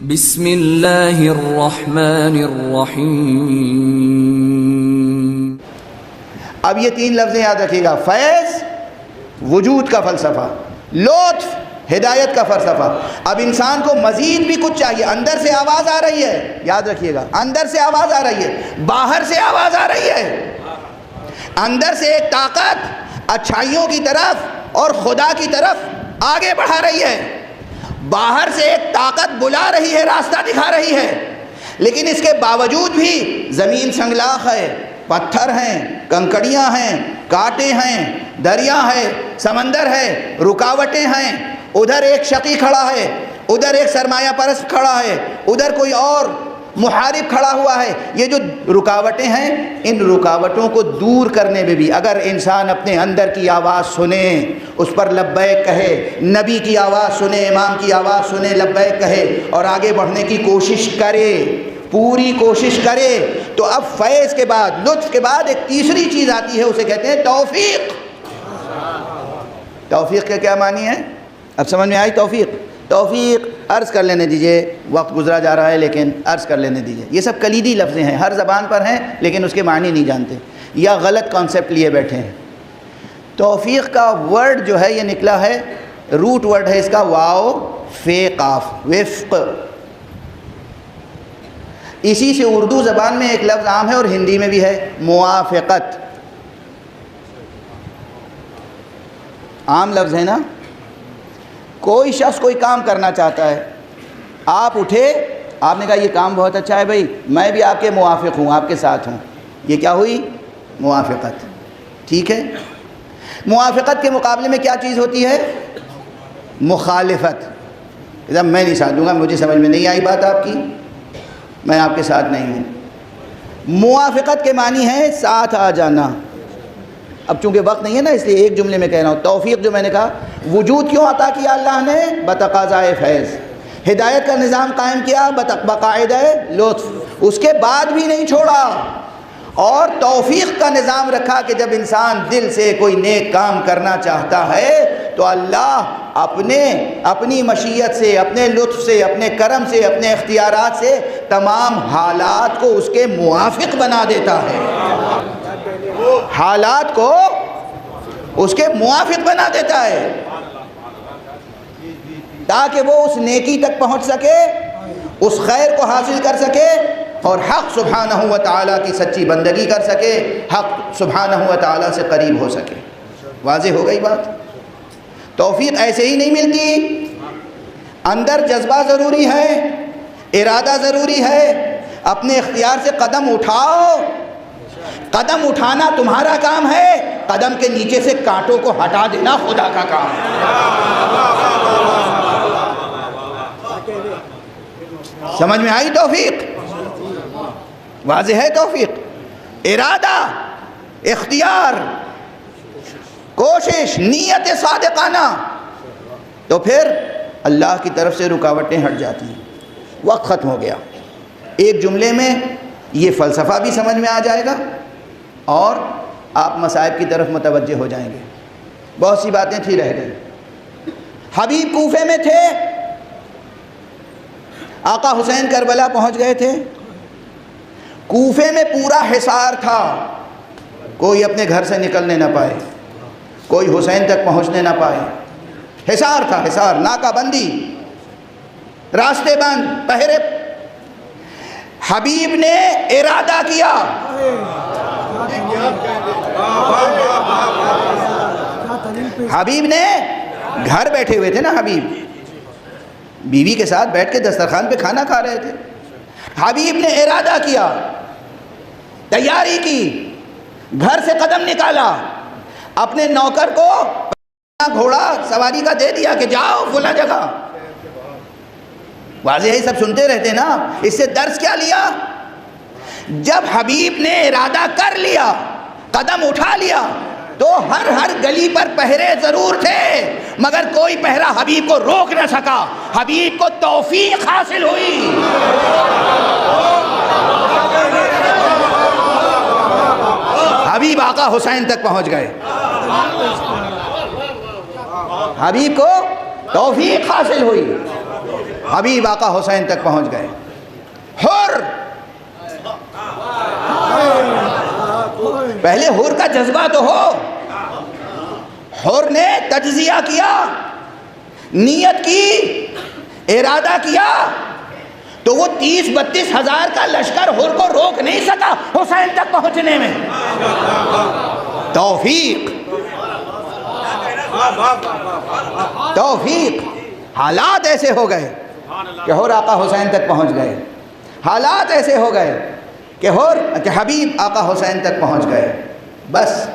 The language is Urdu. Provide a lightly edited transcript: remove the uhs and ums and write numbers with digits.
بسم اللہ الرحمن الرحیم. اب یہ تین لفظیں یاد رکھیے گا: فیض وجود کا فلسفہ، لطف ہدایت کا فلسفہ. اب انسان کو مزید بھی کچھ چاہیے. اندر سے آواز آ رہی ہے، یاد رکھیے گا، اندر سے آواز آ رہی ہے، باہر سے آواز آ رہی ہے. اندر سے ایک طاقت اچھائیوں کی طرف اور خدا کی طرف آگے بڑھا رہی ہے، باہر سے ایک طاقت بلا رہی ہے، راستہ دکھا رہی ہے. لیکن اس کے باوجود بھی زمین سنگلاخ ہے، پتھر ہیں، کنکڑیاں ہیں، کانٹے ہیں، دریا ہے، سمندر ہے، رکاوٹیں ہیں. ادھر ایک شقی کھڑا ہے، ادھر ایک سرمایہ پرست کھڑا ہے، ادھر کوئی اور محارب کھڑا ہوا ہے. یہ جو رکاوٹیں ہیں، ان رکاوٹوں کو دور کرنے میں بھی اگر انسان اپنے اندر کی آواز سنے، اس پر لبیک کہے، نبی کی آواز سنے، امام کی آواز سنے، لبیک کہے اور آگے بڑھنے کی کوشش کرے، پوری کوشش کرے، تو اب فیض کے بعد، لطف کے بعد ایک تیسری چیز آتی ہے، اسے کہتے ہیں توفیق. توفیق کے کیا معنی ہے؟ اب سمجھ میں آئی توفیق؟ توفیق عرض کر لینے دیجئے، وقت گزرا جا رہا ہے لیکن عرض کر لینے دیجئے. یہ سب کلیدی لفظ ہیں، ہر زبان پر ہیں لیکن اس کے معنی نہیں جانتے یا غلط کانسیپٹ لیے بیٹھے ہیں. توفیق کا ورڈ جو ہے یہ نکلا ہے، روٹ ورڈ ہے اس کا واو فے قاف، وفق. اسی سے اردو زبان میں ایک لفظ عام ہے اور ہندی میں بھی ہے، موافقت. عام لفظ ہے نا. کوئی شخص کوئی کام کرنا چاہتا ہے، آپ اٹھے، آپ نے کہا یہ کام بہت اچھا ہے بھائی، میں بھی آپ کے موافق ہوں، آپ کے ساتھ ہوں. یہ کیا ہوئی؟ موافقت. ٹھیک ہے. موافقت کے مقابلے میں کیا چیز ہوتی ہے؟ مخالفت. جب میں نہیں ساتھ دوں گا، مجھے سمجھ میں نہیں آئی بات آپ کی، میں آپ کے ساتھ نہیں ہوں. موافقت کے معنی ہے ساتھ آ جانا. اب چونکہ وقت نہیں ہے نا، اس لیے ایک جملے میں کہہ رہا ہوں. توفیق جو میں نے کہا، وجود کیوں عطا کیا اللہ نے؟ بتقاضائے فیض. ہدایت کا نظام قائم کیا بقاعدہ لطف، اس کے بعد بھی نہیں چھوڑا. اور توفیق کا نظام رکھا کہ جب انسان دل سے کوئی نیک کام کرنا چاہتا ہے تو اللہ اپنی مشیت سے، اپنے لطف سے، اپنے کرم سے، اپنے اختیارات سے تمام حالات کو اس کے موافق بنا دیتا ہے. حالات کو اس کے موافق بنا دیتا ہے تاکہ وہ اس نیکی تک پہنچ سکے، اس خیر کو حاصل کر سکے اور حق سبحانہ و تعالیٰ کی سچی بندگی کر سکے، حق سبحانہ و تعالیٰ سے قریب ہو سکے. واضح ہو گئی بات؟ توفیق ایسے ہی نہیں ملتی. اندر جذبہ ضروری ہے، ارادہ ضروری ہے. اپنے اختیار سے قدم اٹھاؤ. قدم اٹھانا تمہارا کام ہے، قدم کے نیچے سے کانٹوں کو ہٹا دینا خدا کا کام ہے. سمجھ میں آئی توفیق؟ واضح ہے توفیق؟ ارادہ، اختیار، کوشش، نیت صادقانہ، تو پھر اللہ کی طرف سے رکاوٹیں ہٹ جاتی ہیں. وقت ختم ہو گیا. ایک جملے میں یہ فلسفہ بھی سمجھ میں آ جائے گا اور آپ مصائب کی طرف متوجہ ہو جائیں گے. بہت سی باتیں تھی رہ گئی. حبیب کوفے میں تھے، آقا حسین کربلا پہنچ گئے تھے. کوفے میں پورا حصار تھا، کوئی اپنے گھر سے نکلنے نہ پائے، کوئی حسین تک پہنچنے نہ پائے. حصار تھا، حصار، ناکہ بندی، راستے بند، پہرے. حبیب نے ارادہ کیا، حبیب نے گھر بیٹھے ہوئے تھے نا، حبیب بیوی کے ساتھ بیٹھ کے دسترخوان پہ کھانا کھا رہے تھے. حبیب نے ارادہ کیا، تیاری کی، گھر سے قدم نکالا، اپنے نوکر کو گھوڑا سواری کا دے دیا کہ جاؤ فلاں جگہ. واضح ہے، سب سنتے رہتے نا. اس سے درس کیا لیا؟ جب حبیب نے ارادہ کر لیا، قدم اٹھا لیا، تو ہر گلی پر پہرے ضرور تھے مگر کوئی پہرا حبیب کو روک نہ سکا. حبیب کو توفیق حاصل ہوئی. حبیب آقا حسین تک پہنچ گئے. حبیب کو توفیق حاصل ہوئی. حبیب آقا حسین تک پہنچ گئے. حر، پہلے حر کا جذبہ تو ہو. حر نے تجزیہ کیا، نیت کی، ارادہ کیا، تو وہ 30-32 ہزار کا لشکر حر کو روک نہیں سکا حسین تک پہنچنے میں. توفیق، توفیق. حالات ایسے ہو گئے کہ حر آقا حسین تک پہنچ گئے. حالات ایسے ہو گئے کہ حبیب آقا حسین تک پہنچ گئے. بس